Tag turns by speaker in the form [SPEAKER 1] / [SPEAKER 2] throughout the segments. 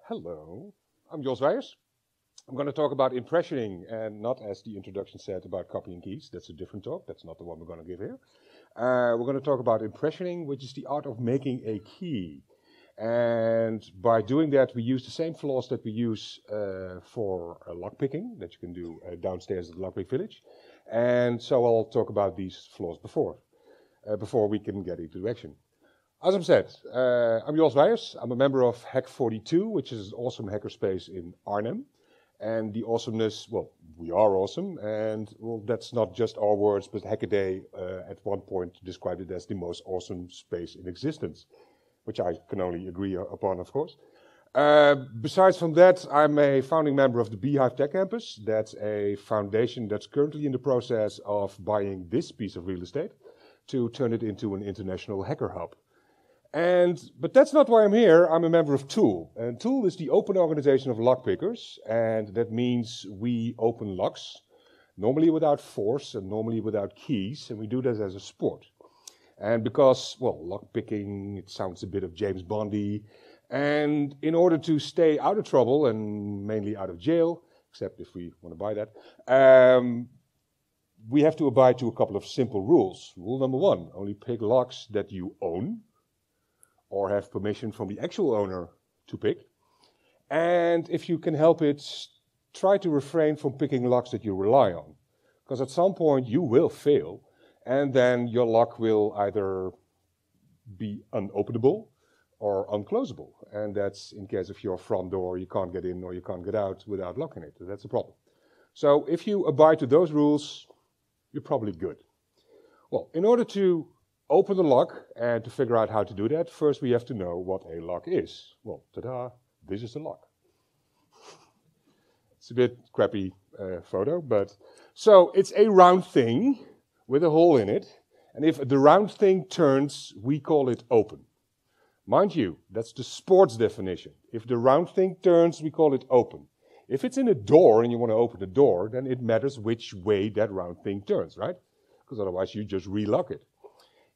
[SPEAKER 1] Hello, I'm Weyers. I'm going to talk about impressioning and not, as the introduction said, about copying keys. That's a different talk. That's not the one we're going to give here. We're going to talk about impressioning, which is the art of making a key. And by doing that, we use the same flaws that we use for lockpicking, that you can do downstairs at the Lockpick Village. And so I'll talk about these flaws before we can get into action. As I said, I'm Weyers. I'm a member of Hack42, which is an awesome hackerspace in Arnhem. And the awesomeness, well, we are awesome, and well, that's not just our words, but Hackaday at one point described it as the most awesome space in existence, which I can only agree upon, of course. Besides from that, I'm a founding member of the Beehive Tech Campus. That's a foundation that's currently in the process of buying this piece of real estate to turn it into an international hacker hub. But that's not why I'm here. I'm a member of Tool. And Tool is the open organization of lockpickers. And that means we open locks, normally without force and normally without keys. And we do that as a sport. And because, well, lockpicking, it sounds a bit of James Bondy. And in order to stay out of trouble and mainly out of jail, except if we want to buy that, we have to abide to a couple of simple rules. Rule number one, only pick locks that you own, or have permission from the actual owner to pick. And if you can help it, try to refrain from picking locks that you rely on. Because at some point you will fail, and then your lock will either be unopenable or unclosable. And that's in case of your front door, you can't get in or you can't get out without locking it. That's a problem. So if you abide to those rules, you're probably good. Well, in order to open the lock, and to figure out how to do that, first we have to know what a lock is. Well, ta-da, this is a lock. It's a bit crappy photo, but... So, it's a round thing with a hole in it, and if the round thing turns, we call it open. Mind you, that's the sports definition. If the round thing turns, we call it open. If it's in a door and you want to open the door, then it matters which way that round thing turns, right? Because otherwise you just relock it.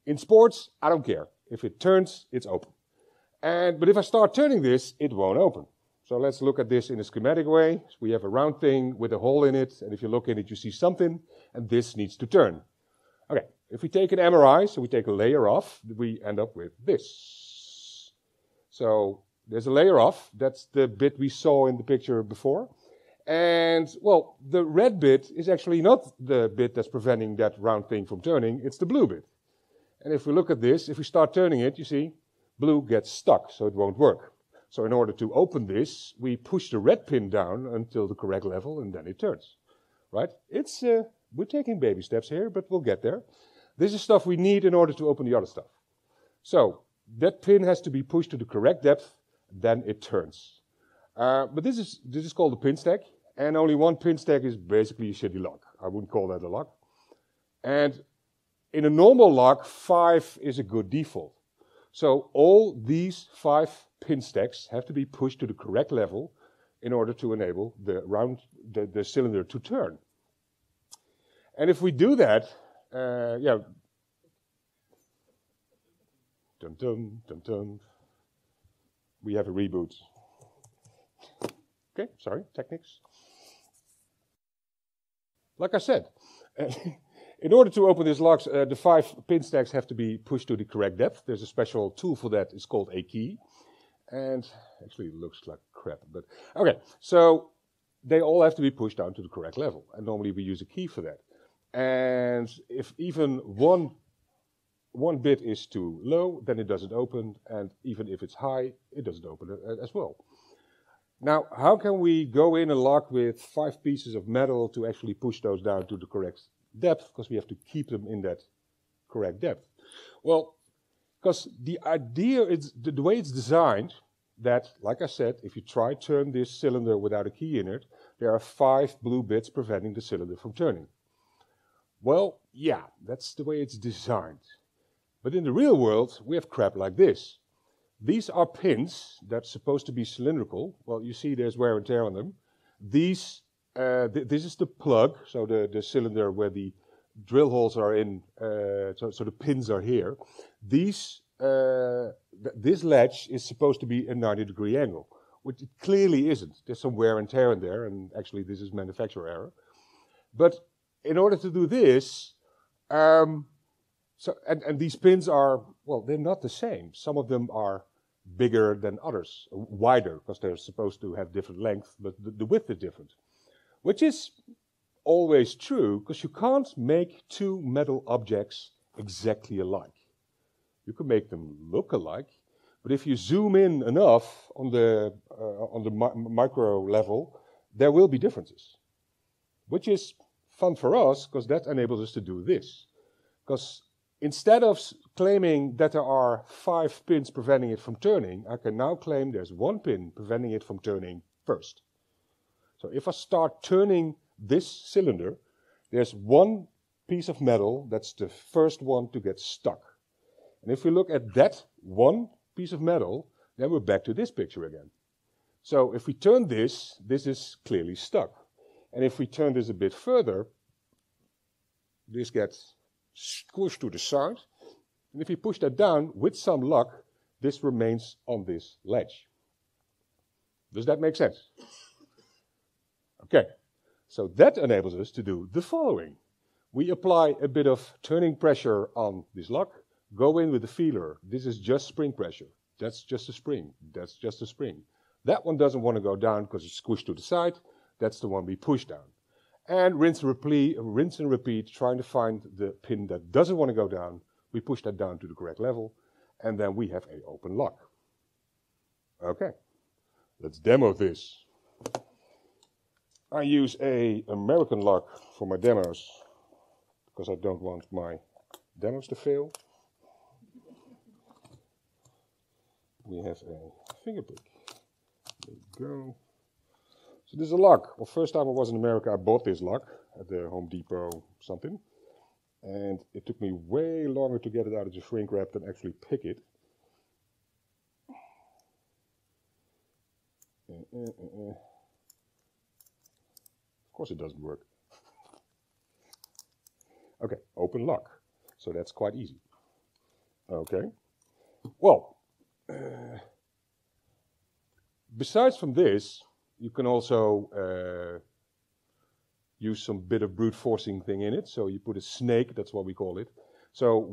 [SPEAKER 1] In sports, I don't care. If it turns, it's open. But if I start turning this, it won't open. So let's look at this in a schematic way. So we have a round thing with a hole in it, and if you look in it, you see something, and this needs to turn. Okay, if we take an MRI, so we take a layer off, we end up with this. So there's a layer off. That's the bit we saw in the picture before. And, well, the red bit is actually not the bit that's preventing that round thing from turning, it's the blue bit. And if we look at this, if we start turning it, you see, blue gets stuck, so it won't work. So in order to open this, we push the red pin down until the correct level, and then it turns. Right? We're taking baby steps here, but we'll get there. This is stuff we need in order to open the other stuff. So that pin has to be pushed to the correct depth, then it turns. But this is called a pin stack, and only one pin stack is basically a shitty lock. I wouldn't call that a lock. And in a normal lock, 5 is a good default. So all these 5 pin stacks have to be pushed to the correct level in order to enable the cylinder to turn. And if we do that, dum dum dum dum, we have a reboot. Okay, sorry, techniques. Like I said. In order to open these locks, the 5 pin stacks have to be pushed to the correct depth. There's a special tool for that. It's called a key. And actually it looks like crap. But okay, so they all have to be pushed down to the correct level. And normally we use a key for that. And if even one bit is too low, then it doesn't open. And even if it's high, it doesn't open as well. Now, how can we go in a lock with 5 pieces of metal to actually push those down to the correct depth, because we have to keep them in that correct depth? Well, because the idea is the way it's designed, that, like I said, if you try to turn this cylinder without a key in it, there are 5 blue bits preventing the cylinder from turning. Well, yeah, that's the way it's designed. But in the real world, we have crap like this. These are pins that's supposed to be cylindrical. Well, you see there's wear and tear on them. This is the plug, so the cylinder where the drill holes are in, so the pins are here. This latch is supposed to be a 90-degree angle. which it clearly isn't. There's some wear and tear in there, and actually this is manufacturer error. But in order to do this, and these pins are, well, they're not the same. Some of them are bigger than others, wider, because they're supposed to have different length, but the width is different. Which is always true, because you can't make two metal objects exactly alike. You can make them look alike, but if you zoom in enough on the micro level, there will be differences. Which is fun for us, because that enables us to do this. Because instead of claiming that there are 5 pins preventing it from turning, I can now claim there's 1 pin preventing it from turning first. So if I start turning this cylinder, there's 1 piece of metal that's the first one to get stuck. And if we look at that 1 piece of metal, then we're back to this picture again. So if we turn this, this is clearly stuck. And if we turn this a bit further, this gets squished to the side. And if you push that down, with some luck, this remains on this ledge. Does that make sense? Okay, so that enables us to do the following. We apply a bit of turning pressure on this lock, go in with the feeler. This is just spring pressure. That's just a spring. That's just a spring. That one doesn't want to go down because it's squished to the side. That's the one we push down. And rinse and repeat, trying to find the pin that doesn't want to go down. We push that down to the correct level, and then we have an open lock. Okay, let's demo this. I use an American lock for my demos, because I don't want my demos to fail. We have a finger pick. There we go. So this is a lock. Well, first time I was in America, I bought this lock at the Home Depot something. And it took me way longer to get it out of the shrink wrap than actually pick it. Of course it doesn't work. Okay, open lock. So that's quite easy. Okay. Well, besides from this, you can also use some bit of brute forcing thing in it. So you put a snake, that's what we call it. So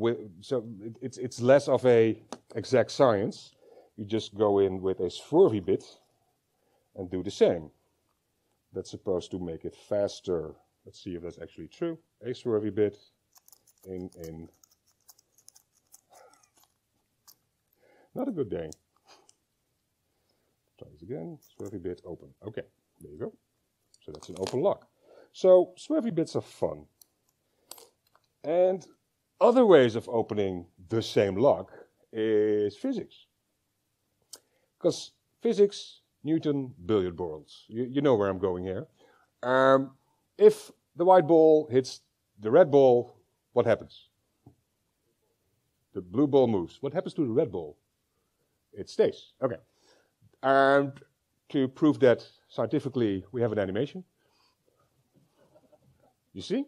[SPEAKER 1] it's less of a exact science. You just go in with a swervy bit and do the same. That's supposed to make it faster. Let's see if that's actually true. A swervy bit in. Not a good day. Try this again. Swervy bit open. Okay, there you go. So that's an open lock. So swervy bits are fun. And other ways of opening the same lock is physics. Because physics, Newton, billiard balls. You know where I'm going here. If the white ball hits the red ball, what happens? The blue ball moves. What happens to the red ball? It stays. Okay. And to prove that scientifically, we have an animation. You see?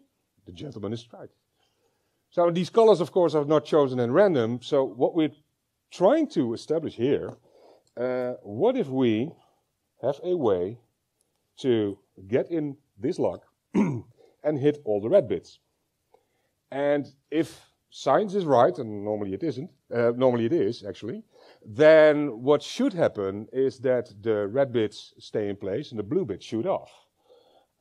[SPEAKER 1] The gentleman is right. So these colors, of course, are not chosen at random. So what we're trying to establish here, what if we have a way to get in this lock and hit all the red bits? And if science is right, and normally it isn't, normally it is actually, then what should happen is that the red bits stay in place and the blue bits shoot off.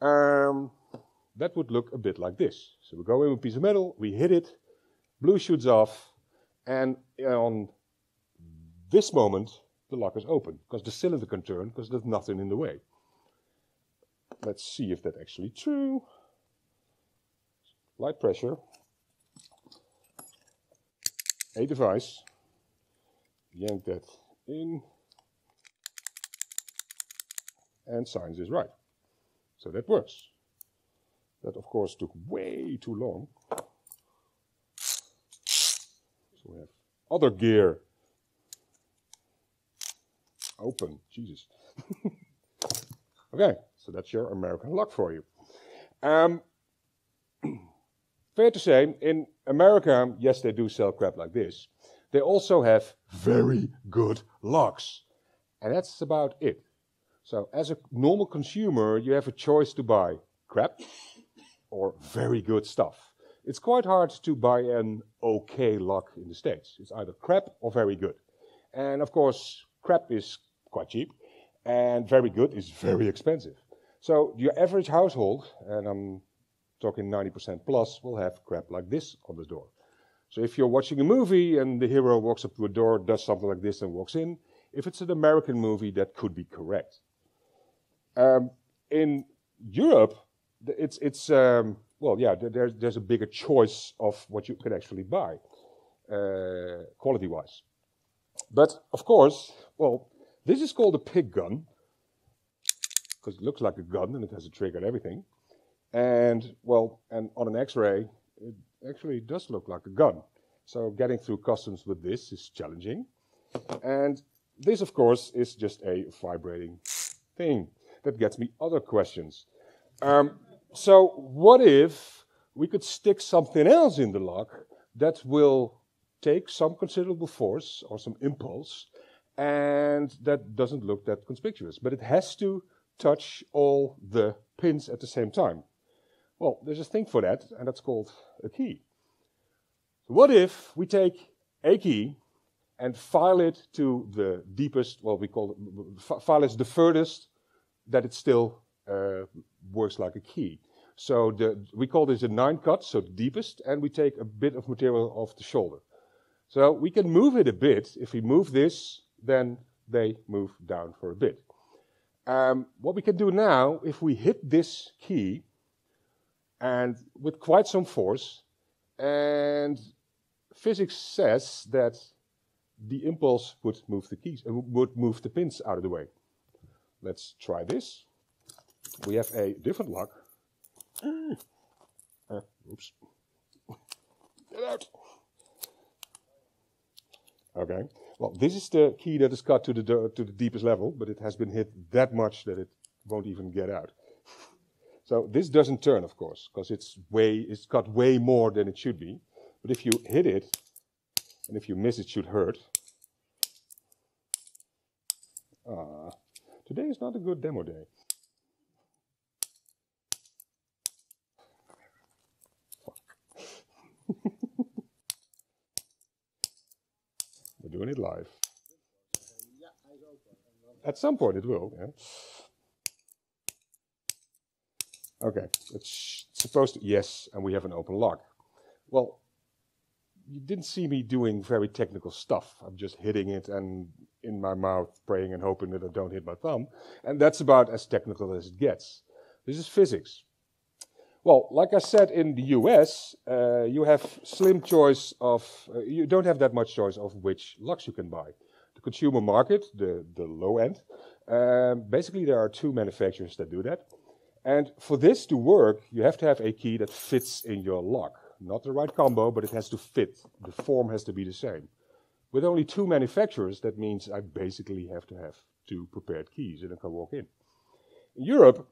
[SPEAKER 1] That would look a bit like this. So we go in with a piece of metal, we hit it, blue shoots off, and on this moment, the lock is open, because the cylinder can turn, because there's nothing in the way. Let's see if that's actually true. Light pressure. A device. Yank that in. And science is right. So that works. That, of course, took way too long. So we have other gear. Open. Jesus. Okay, so that's your American lock for you. Fair to say, in America, yes, they do sell crap like this. They also have very good locks. And that's about it. So as a normal consumer, you have a choice to buy crap or very good stuff. It's quite hard to buy an okay lock in the States. It's either crap or very good. And of course, crap is quite cheap, and very good is very expensive. So your average household, and I'm talking 90% plus, will have crap like this on the door. So if you're watching a movie and the hero walks up to a door, does something like this and walks in, if it's an American movie, that could be correct. In Europe, there's a bigger choice of what you can actually buy, quality-wise. But of course, this is called a pig gun, because it looks like a gun and it has a trigger and everything. And on an X-ray, it actually does look like a gun. So getting through customs with this is challenging. And this, of course, is just a vibrating thing. That gets me other questions. So what if we could stick something else in the lock that will take some considerable force or some impulse, and that doesn't look that conspicuous, but it has to touch all the pins at the same time? Well, there's a thing for that, and that's called a key. What if we take a key and file it to the deepest, file it the furthest that it still works like a key. So we call this a 9 cut, so the deepest, and we take a bit of material off the shoulder. So we can move it a bit. If we move this, then they move down for a bit. What we can do now, if we hit this key, and with quite some force, and physics says that the impulse would move the keys, would move the pins out of the way. Let's try this. We have a different lock. Oops. Get out. Okay. Well, this is the key that is cut to the deepest level, but it has been hit that much that it won't even get out. So this doesn't turn, of course, because it's cut way more than it should be. But if you hit it, and if you miss, it should hurt. Today is not a good demo day. We're doing it live. At some point it will, yeah. Okay, it's supposed to, yes, and we have an open lock. Well, you didn't see me doing very technical stuff. I'm just hitting it and in my mouth, praying and hoping that I don't hit my thumb. And that's about as technical as it gets. This is physics. Well, like I said, in the US, you have slim choice of, you don't have that much choice of which locks you can buy. The consumer market, the low end, basically there are 2 manufacturers that do that. And for this to work, you have to have a key that fits in your lock. Not the right combo, but it has to fit. The form has to be the same. With only 2 manufacturers, that means I basically have to have 2 prepared keys and I can walk in. In Europe,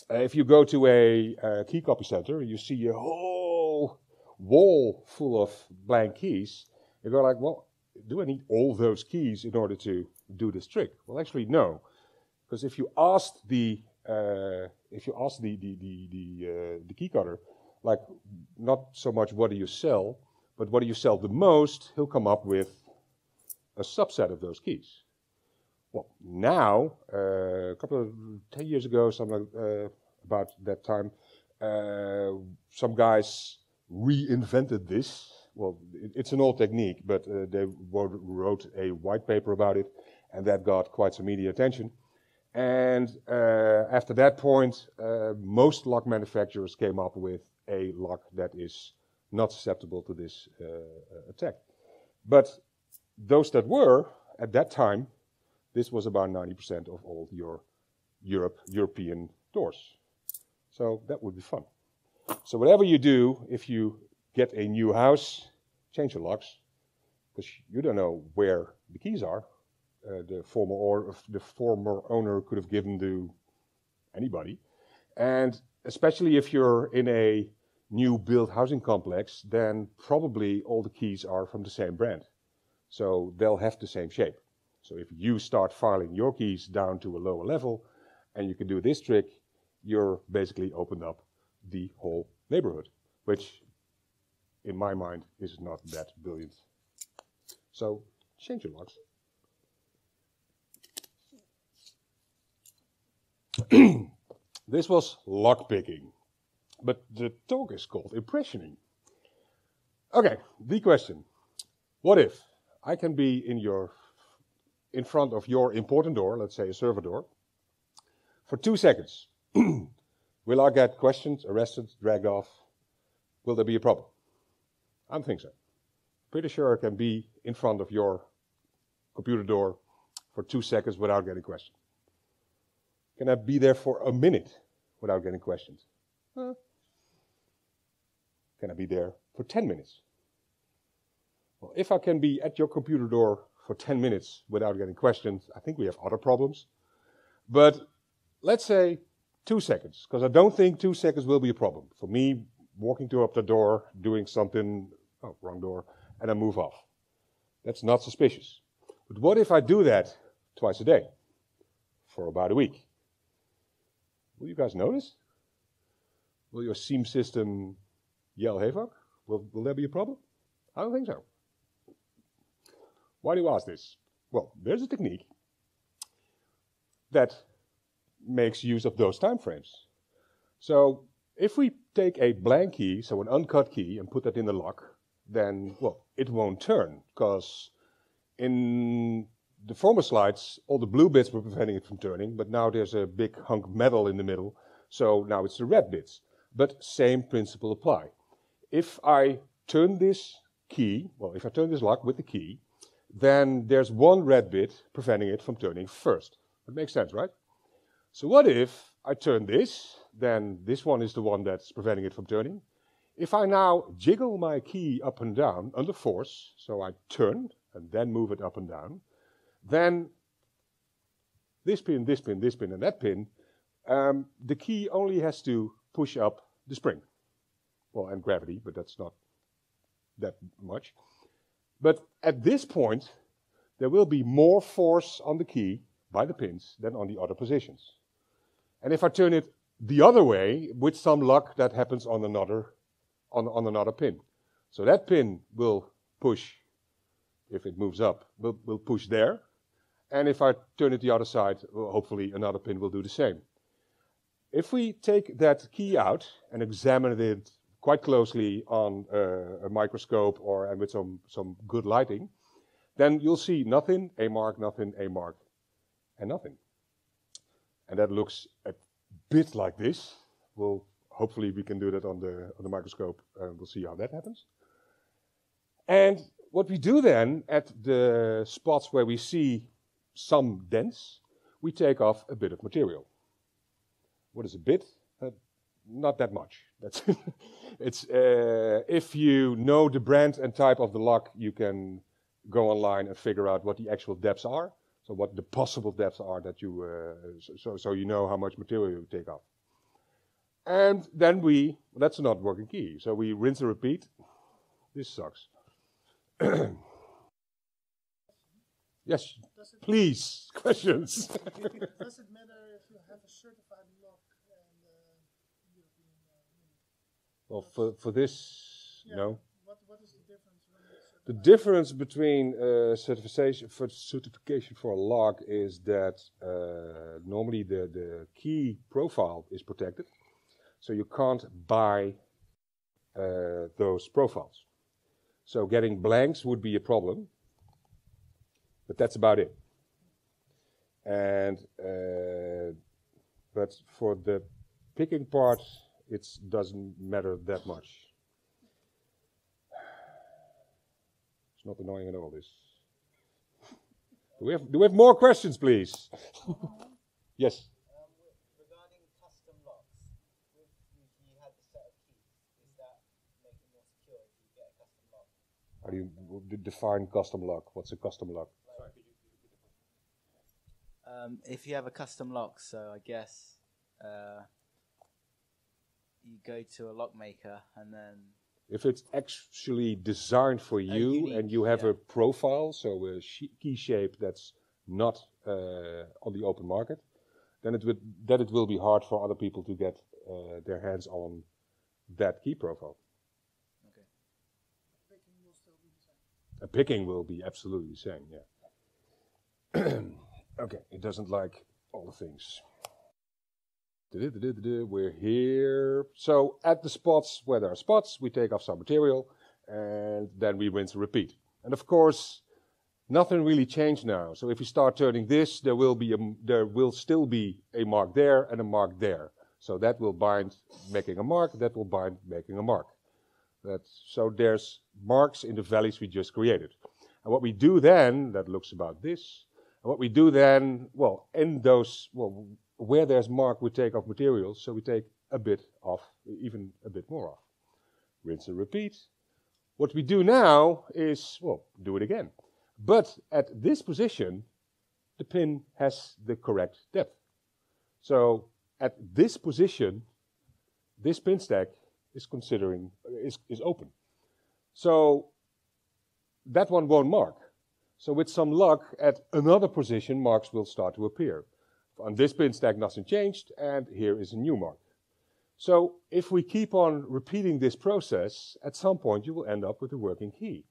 [SPEAKER 1] if you go to a key copy center, you see a whole wall full of blank keys. You go like, well, do I need all those keys in order to do this trick? Well, actually, no, because if you ask the key cutter, like not so much what do you sell, but what do you sell the most, he'll come up with a subset of those keys. Well, now, a couple of 10 years ago, something about that time, some guys reinvented this. Well, it's an old technique, but they wrote a white paper about it, and that got quite some media attention. And after that point, most lock manufacturers came up with a lock that is not susceptible to this attack. But those that were, at that time, this was about 90% of all your European doors. So that would be fun. So whatever you do, if you get a new house, change your locks, because you don't know where the keys are. The former owner could have given to anybody. And especially if you're in a new built housing complex, then probably all the keys are from the same brand. So they'll have the same shape. So if you start filing your keys down to a lower level, and you can do this trick, you're basically opened up the whole neighborhood, which in my mind is not that brilliant. So change your locks. This was lock picking, but the talk is called impressioning. Okay, the question. What if I can be in front of your important door, let's say a server door, for 2 seconds? Will I get questioned, arrested, dragged off? Will there be a problem? I don't think so. Pretty sure I can be in front of your computer door for 2 seconds without getting questioned. Can I be there for a minute without getting questioned? Can I be there for 10 minutes? Well, if I can be at your computer door for 10 minutes without getting questioned, I think we have other problems. But let's say 2 seconds, because I don't think 2 seconds will be a problem. For me, walking up the door, doing something, oh, wrong door, and I move off. That's not suspicious. But what if I do that twice a day for about a week? Will you guys notice? Will your SIEM system yell havoc? Will there be a problem? I don't think so. Why do you ask this? Well, there's a technique that makes use of those time frames. So if we take a blank key, so an uncut key, and put that in the lock, then, well, it won't turn, because in the former slides, all the blue bits were preventing it from turning, but now there's a big hunk of metal in the middle, so now it's the red bits. But same principle apply. If I turn this key, well, if I turn this lock with the key, then there's one red bit preventing it from turning first. That makes sense, right? So what if I turn this, then this one is the one that's preventing it from turning. If I now jiggle my key up and down under force, so I turn and then move it up and down, then this pin, this pin, this pin, and that pin, the key only has to push up the spring. Well, and gravity, but that's not that much. But at this point, there will be more force on the key by the pins than on the other positions. And if I turn it the other way, with some luck, that happens on another pin. So that pin will push, if it moves up, will push there. And if I turn it the other side, well, hopefully another pin will do the same. If we take that key out and examine it quite closely on a microscope and with some good lighting, then you'll see nothing, a mark, nothing, a mark, and nothing. And that looks a bit like this. Well, hopefully we can do that on the microscope, and we'll see how that happens. And what we do then, at the spots where we see some dents, we take off a bit of material. What is a bit? Not that much. That's it's if you know the brand and type of the lock, you can go online and figure out what the actual depths are. So what the possible depths are that you so you know how much material you take off. And then that's not working key. So we rinse and repeat. This sucks. Yes, please, questions.
[SPEAKER 2] Does it matter if you have a certified lock and European?
[SPEAKER 1] Well, for this, yeah. No.
[SPEAKER 2] What is the difference?
[SPEAKER 1] The difference between certification for a lock is that normally the key profile is protected, so you can't buy those profiles. So getting blanks would be a problem, but that's about it. And but for the picking part, it doesn't matter that much. It's not annoying at all, this. Do we have more questions, please? Yes.
[SPEAKER 3] Regarding custom locks, if you had the set of keys, is that make it more secure if you get a custom lock?
[SPEAKER 1] How do you define custom lock? What's a custom lock?
[SPEAKER 3] If you have a custom lock, so I guess you go to a lock maker and then...
[SPEAKER 1] If it's actually designed for you and you have a profile, so a key shape that's not on the open market, then it will be hard for other people to get their hands on that key profile.
[SPEAKER 3] Okay.
[SPEAKER 2] Picking will still be the same.
[SPEAKER 1] Picking will be absolutely the same, yeah. Okay, it doesn't like all the things. We're here. So at the spots where there are spots, we take off some material and then we rinse and repeat. And of course, nothing really changed now. So if you start turning this, there will still be a mark there and a mark there. So that will bind making a mark, that will bind making a mark. So there's marks in the valleys we just created. And what we do then, that looks about this. And what we do then, well, in those, well, where there's mark, we take off materials. So we take a bit off, even a bit more off. Rinse and repeat. What we do now is, well, do it again. But at this position, the pin has the correct depth. So at this position, this pin stack is open. So that one won't mark. So with some luck, at another position, marks will start to appear. On this pin stack, nothing changed, and here is a new mark. So if we keep on repeating this process, at some point you will end up with a working key.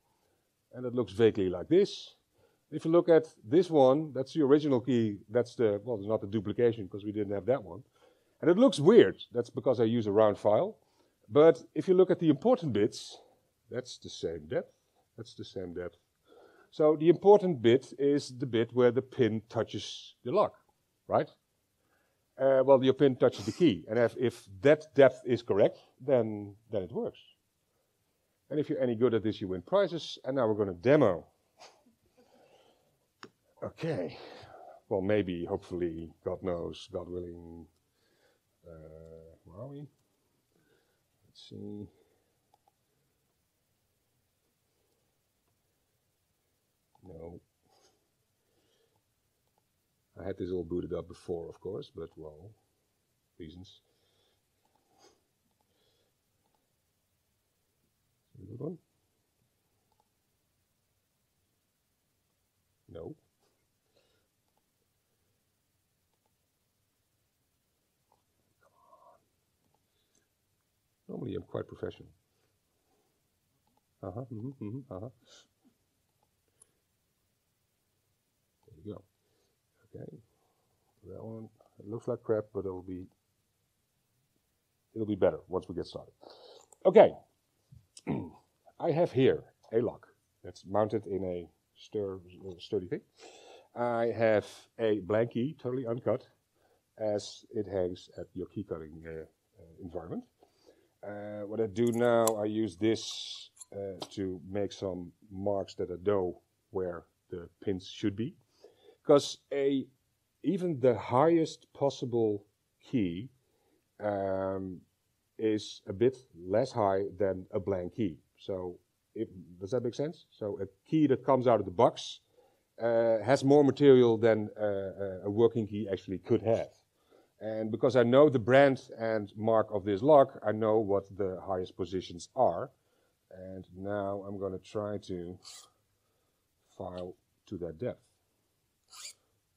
[SPEAKER 1] And it looks vaguely like this. If you look at this one, that's the original key. That's the, well, it's not the duplication because we didn't have that one. And it looks weird. That's because I use a round file. But if you look at the important bits, that's the same depth. That's the same depth. So the important bit is the bit where the pin touches the lock, right? Well, your pin touches the key. And if that depth is correct, then it works. And if you're any good at this, you win prizes. And now we're going to demo. Okay. Well, maybe, hopefully, God knows, God willing. Where are we? Let's see. No. I had this all booted up before, of course, but, well, reasons. Good one. No. Come on. Normally I'm quite professional. Uh-huh. There you go. Okay. That one, it looks like crap, but it'll be better once we get started. Okay. I have here a lock that's mounted in a sturdy thing. I have a blank key, totally uncut, as it hangs at your key cutting environment. What I do now, I use this to make some marks that I know where the pins should be. Because even the highest possible key is a bit less high than a blank key. So does that make sense? So a key that comes out of the box has more material than a working key actually could have. And because I know the brand and mark of this lock, I know what the highest positions are. And now I'm going to try to file to that depth.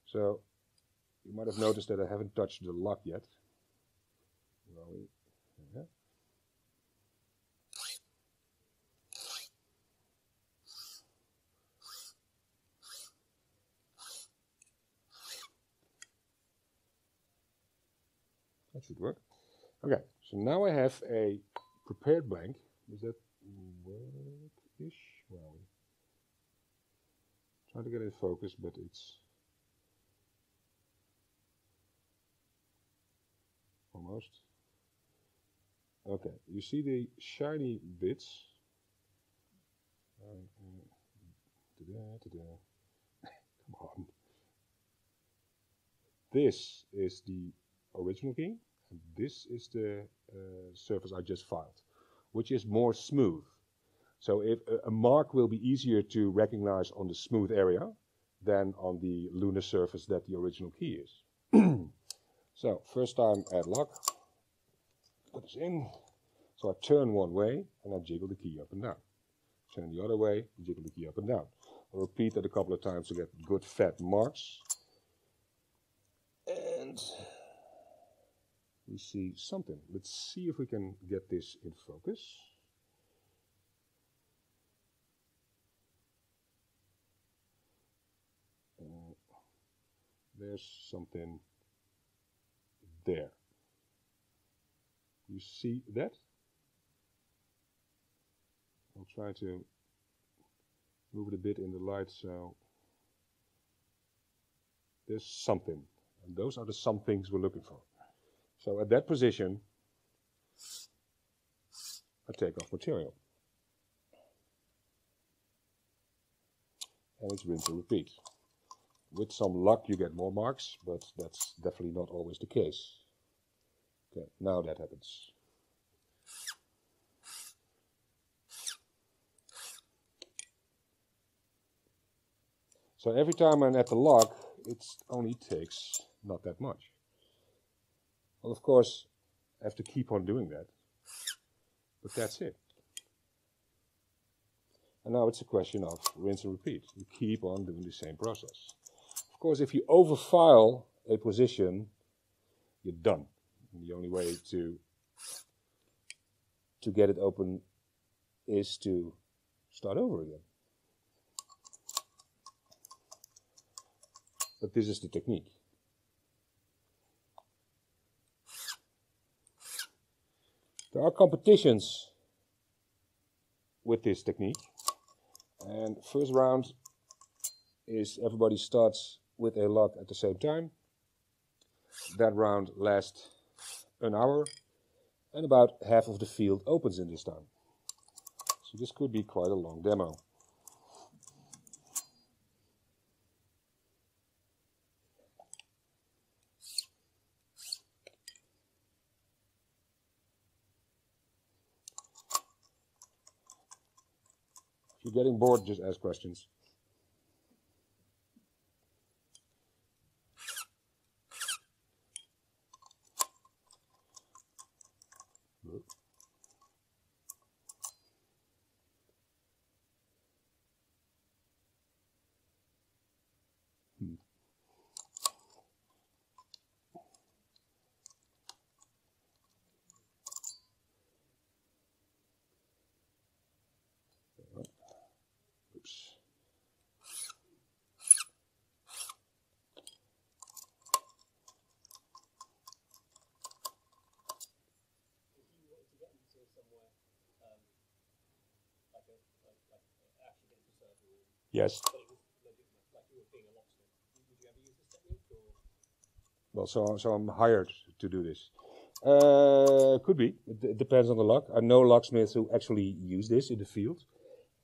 [SPEAKER 1] So you might have noticed that I haven't touched the lock yet. Yeah. That should work. Okay, so now I have a prepared blank. Does that work-ish? Well, trying to get it in focus, but it's almost. Okay, you see the shiny bits. Come on. This is the original key, and this is the surface I just filed, which is more smooth. So if a mark will be easier to recognize on the smooth area than on the lunar surface that the original key is. So first time add lock, put this in. So I turn one way and I jiggle the key up and down. Turn the other way, jiggle the key up and down. I'll repeat that a couple of times to get good fat marks. And we see something. Let's see if we can get this in focus. There's something there. You see that? I'll try to move it a bit in the light so there's something. And those are the some things we're looking for. So at that position, I take off material. And it's rinse and repeat. With some luck you get more marks, but that's definitely not always the case. Okay, now that happens. So every time I'm at the lock, it only takes not that much. Well, of course, I have to keep on doing that, but that's it. And now it's a question of rinse and repeat. You keep on doing the same process. Of course, if you overfile a position, you're done. And the only way to get it open is to start over again. But this is the technique. There are competitions with this technique. And first round is everybody starts with a lock at the same time. That round lasts an hour, and about half of the field opens in this time. So this could be quite a long demo. If you're getting bored, just ask questions. Oops. Yes. Well, so I'm hired to do this. Could be. It depends on the lock. I know locksmiths who actually use this in the field.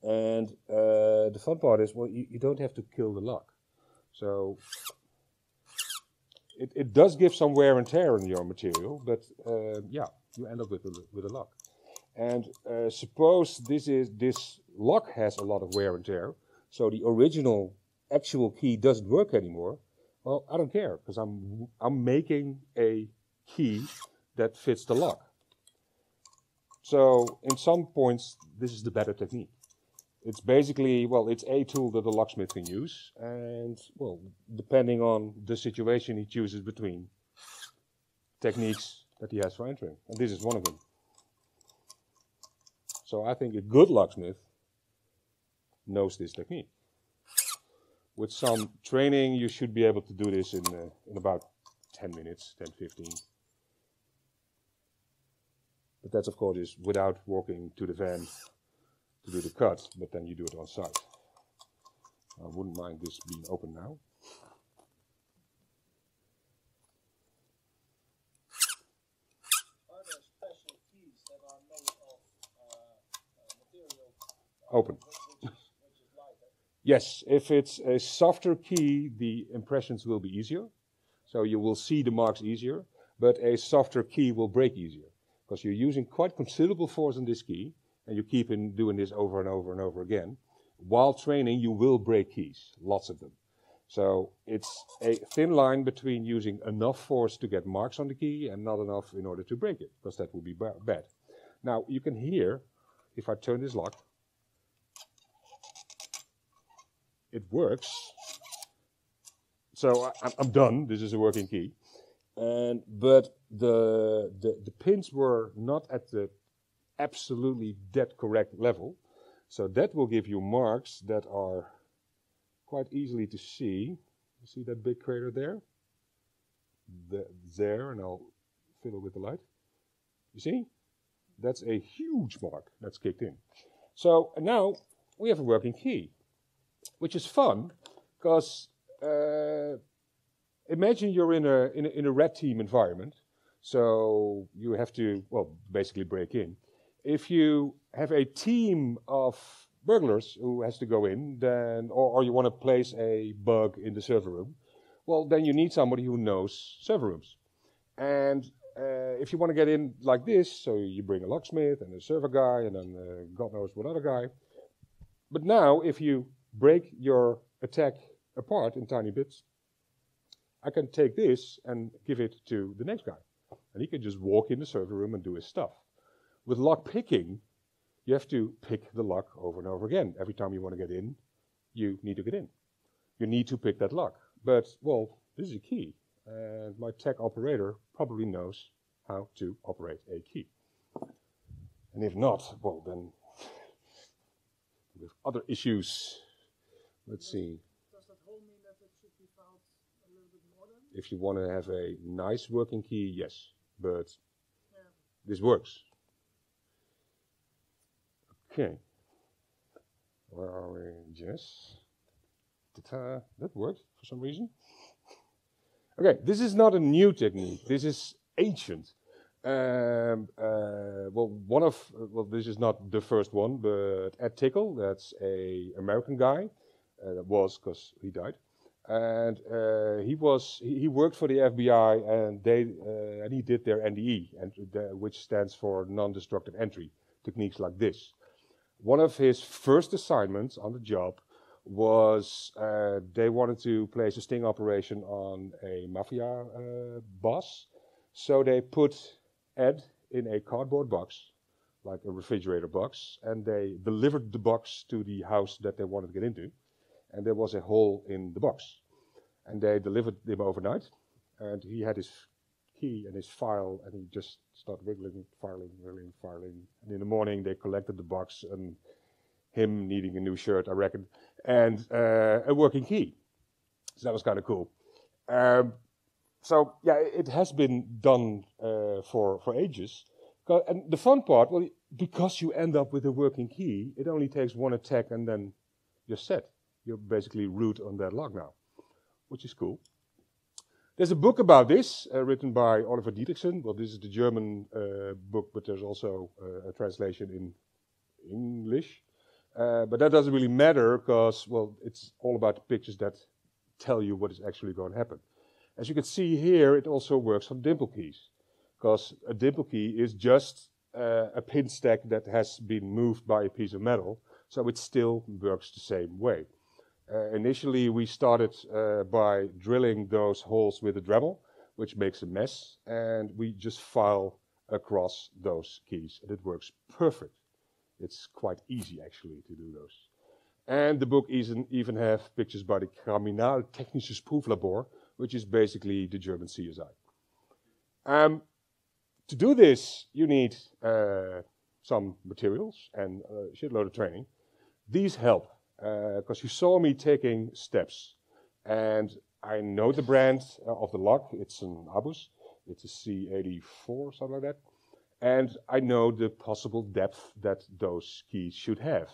[SPEAKER 1] And the fun part is, well, you don't have to kill the lock. So it does give some wear and tear on your material, but yeah, you end up with a lock. And suppose this lock has a lot of wear and tear, so the original actual key doesn't work anymore. Well, I don't care, because I'm making a key that fits the lock. So in some points, this is the better technique. It's basically, well, it's a tool that the locksmith can use, and, well, depending on the situation, he chooses between techniques that he has for entering, and this is one of them. So I think a good locksmith knows this technique. With some training, you should be able to do this in about 10 minutes, 10, 15. But that's, of course, is without walking to the van to do the cut, but then you do it on site. I wouldn't mind this being open now.
[SPEAKER 2] Are there special keys that are made of material
[SPEAKER 1] Open.
[SPEAKER 2] which is lighter?
[SPEAKER 1] Yes, if it's a softer key, the impressions will be easier. So you will see the marks easier, but a softer key will break easier. Because you're using quite considerable force on this key, and you keep doing this over and over and over again. While training, you will break keys, lots of them. So it's a thin line between using enough force to get marks on the key and not enough in order to break it, because that would be bad. Now, you can hear, if I turn this lock, it works. So I'm done. This is a working key. But the pins were not at the absolutely dead correct level. So that will give you marks that are quite easily to see. You see that big crater there? There, and I'll fiddle with the light. You see? That's a huge mark that's kicked in. So now we have a working key, which is fun, because imagine you're in a red team environment, so you have to, well, basically break in. If you have a team of burglars who has to go in, then, or you want to place a bug in the server room, well, then you need somebody who knows server rooms. And if you want to get in like this, so you bring a locksmith and a server guy and then God knows what other guy. But now, if you break your attack apart in tiny bits, I can take this and give it to the next guy. And he can just walk in the server room and do his stuff. With lock picking, you have to pick the lock over and over again. Every time you want to get in, you need to get in. You need to pick that lock. But, well, this is a key. And my tech operator probably knows how to operate a key. And if not, well, then we have other issues. Let's see.
[SPEAKER 2] Does that whole mean that it should be found a little bit more than?
[SPEAKER 1] If you want to have a nice working key, yes. But
[SPEAKER 2] Yeah.
[SPEAKER 1] this works. Okay. Where are we, Jess? Ta-ta. That worked for some reason. Okay, this is not a new technique. This is ancient. Well, this is not the first one, but Ed Tickle, that's a American guy. That was because he died, and he worked for the FBI, and he did their NDE, which stands for non-destructive entry techniques like this. One of his first assignments on the job was they wanted to place a sting operation on a mafia boss. So they put Ed in a cardboard box, like a refrigerator box, and they delivered the box to the house that they wanted to get into. And there was a hole in the box. And they delivered him overnight, and he had his key and his file, and he just started wiggling, filing. And in the morning they collected the box, and him needing a new shirt, I reckon, and a working key. So that was kind of cool. So yeah, it has been done for ages. And the fun part, well, because you end up with a working key, it only takes one attack and then you're set. You're basically root on that lock now, which is cool. There's a book about this, written by Oliver Dietrichson. Well, this is the German book, but there's also a translation in English. But that doesn't really matter because, well, it's all about the pictures that tell you what is actually going to happen. As you can see here, it also works on dimple keys, because a dimple key is just a pin stack that has been moved by a piece of metal, so it still works the same way. Initially, we started by drilling those holes with a Dremel, which makes a mess, and we just file across those keys, and it works perfect. It's quite easy, actually, to do those. And the book even have pictures by the Kriminaltechnisches Prüflabor, which is basically the German CSI. To do this, you need some materials and a shitload of training. These help, because you saw me taking steps. And I know the brand of the lock. It's an Abus. It's a C84, something like that. And I know the possible depth that those keys should have.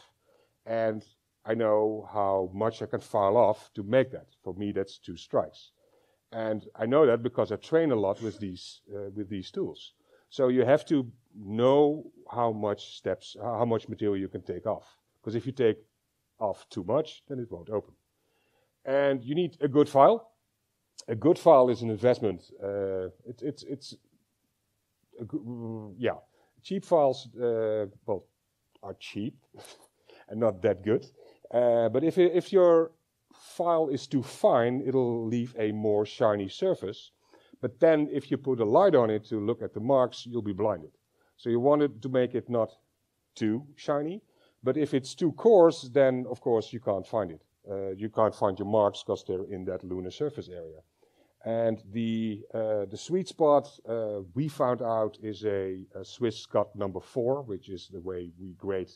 [SPEAKER 1] And I know how much I can file off to make that. For me, that's 2 strikes. And I know that because I train a lot with these tools. So you have to know how much material you can take off. Because if you take off too much, then it won't open. And you need a good file. A good file is an investment. Cheap files, are cheap and not that good. But if your file is too fine, it'll leave a more shiny surface. But then if you put a light on it to look at the marks, you'll be blinded. So you want it to make it not too shiny. But if it's too coarse, then of course you can't find it. You can't find your marks because they're in that lunar surface area. And the sweet spot we found out is a Swiss cut number 4, which is the way we grade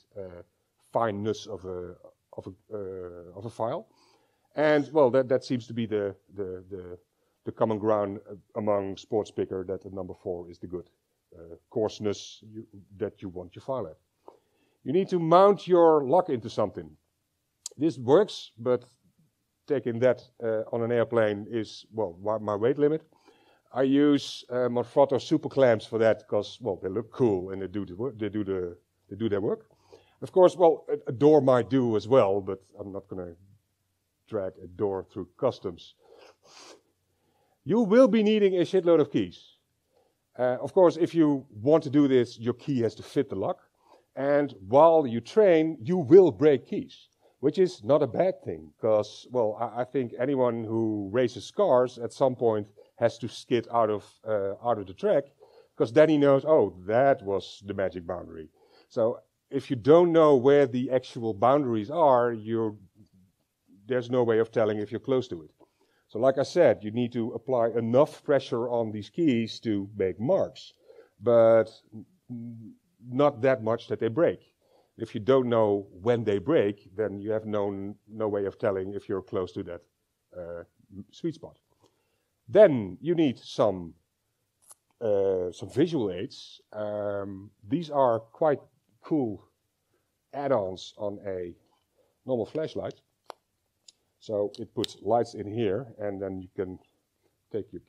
[SPEAKER 1] fineness of a file. And well, that seems to be the common ground among sports picker, that the number 4 is the good coarseness that you want your file at. You need to mount your lock into something. This works, but taking that on an airplane is, well, my weight limit. I use Manfrotto super clamps for that because, well, they look cool and they do their work. Of course, well, a door might do as well, but I'm not going to drag a door through customs. You will be needing a shitload of keys. Of course, if you want to do this, your key has to fit the lock. And while you train, you will break keys, which is not a bad thing. Because, well, I think anyone who races cars at some point has to skid out of the track, because then he knows, oh, that was the magic boundary. So if you don't know where the actual boundaries are, there's no way of telling if you're close to it. So like I said, you need to apply enough pressure on these keys to make marks, but not that much that they break. If you don't know when they break, then you have no way of telling if you're close to that sweet spot. Then you need some visual aids. These are quite cool add-ons on a normal flashlight. So it puts lights in here, and then you can take your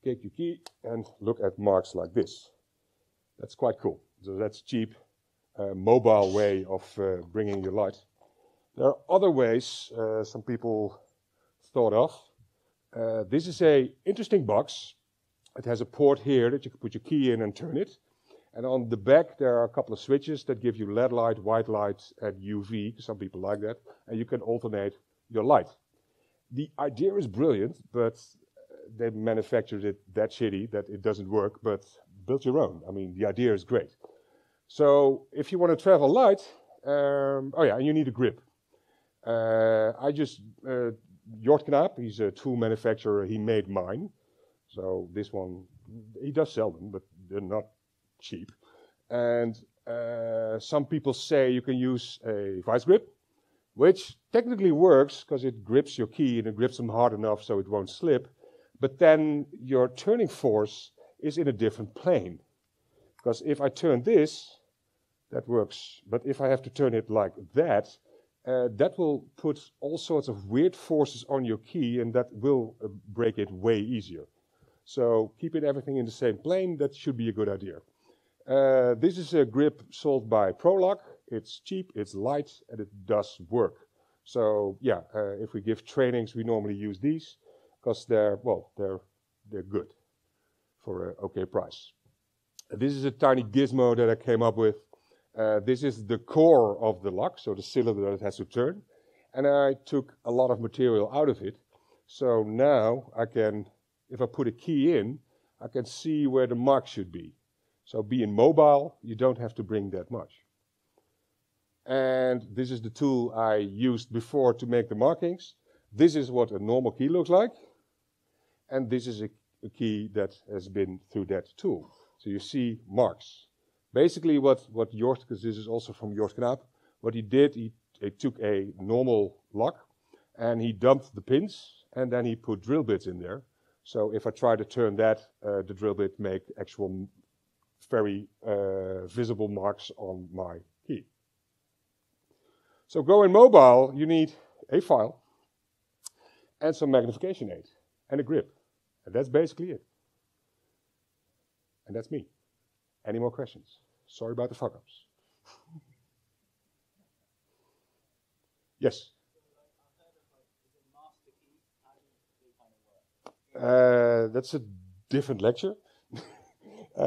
[SPEAKER 1] take your key, and look at marks like this. That's quite cool. So that's cheap, mobile way of bringing your light. There are other ways some people thought of. This is a interesting box. It has a port here that you can put your key in and turn it. And on the back there are a couple of switches that give you LED light, white light, and UV. Some people like that. And you can alternate your light. The idea is brilliant, but they manufactured it that shitty that it doesn't work, but build your own. I mean, the idea is great. So if you want to travel light, oh yeah, and you need a grip. Jort Knaap, he's a tool manufacturer, he made mine. So this one, he does sell them, but they're not cheap. And some people say you can use a vice grip, which technically works because it grips your key and it grips them hard enough so it won't slip. But then your turning force is in a different plane. Because if I turn this, that works. But if I have to turn it like that, that will put all sorts of weird forces on your key, and that will break it way easier. So keeping everything in the same plane, that should be a good idea. This is a grip sold by ProLock. It's cheap, it's light, and it does work. So yeah, if we give trainings, we normally use these because they're good for an okay price. This is a tiny gizmo that I came up with. This is the core of the lock, so the cylinder that it has to turn. And I took a lot of material out of it. So now I can, if I put a key in, I can see where the mark should be. So being mobile, you don't have to bring that much. And this is the tool I used before to make the markings. This is what a normal key looks like. And this is a key that has been through that tool. So you see marks. Basically what Jort, because this is also from Jort Knaap, what he did, he took a normal lock and he dumped the pins and then he put drill bits in there. So if I try to turn that, the drill bit make actual very visible marks on my key. So going mobile, you need a file and some magnification aid and a grip. And that's basically it. And that's me. Any more questions? Sorry about the fuck-ups. Yes? That's a different lecture. Got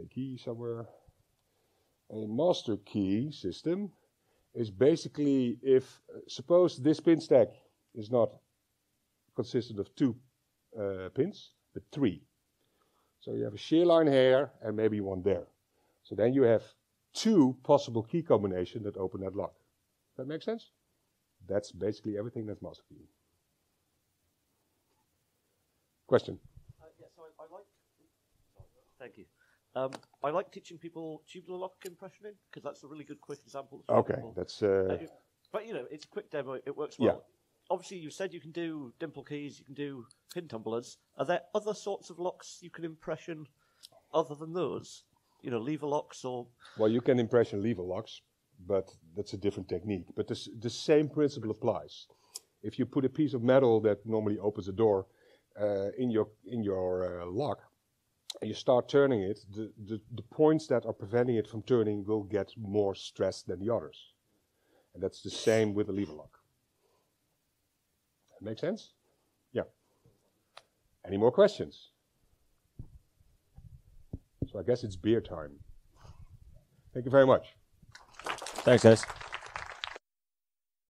[SPEAKER 1] a key somewhere. A master key system is basically if, suppose this pin stack is not consistent of 2 pins, but 3. So you have a shear line here and maybe one there. So then you have 2 possible key combinations that open that lock. Does that make sense? That's basically everything that's master key. Question?
[SPEAKER 4] Yeah, so I like. Thank you. I like teaching people tubular lock impressioning because that's a really good quick example.
[SPEAKER 1] Okay, that's.
[SPEAKER 4] But you know, it's a quick demo. It works well.
[SPEAKER 1] Yeah.
[SPEAKER 4] Obviously, you said you can do dimple keys, you can do pin tumblers. Are there other sorts of locks you can impression other than those? You know, lever locks or.
[SPEAKER 1] Well, you can impression lever locks, but that's a different technique. But the same principle applies. If you put a piece of metal that normally opens a door in your lock, and you start turning it, the points that are preventing it from turning will get more stressed than the others. And that's the same with a lever lock. That make sense? Yeah. Any more questions? So I guess it's beer time. Thank you very much.
[SPEAKER 5] Thanks, guys.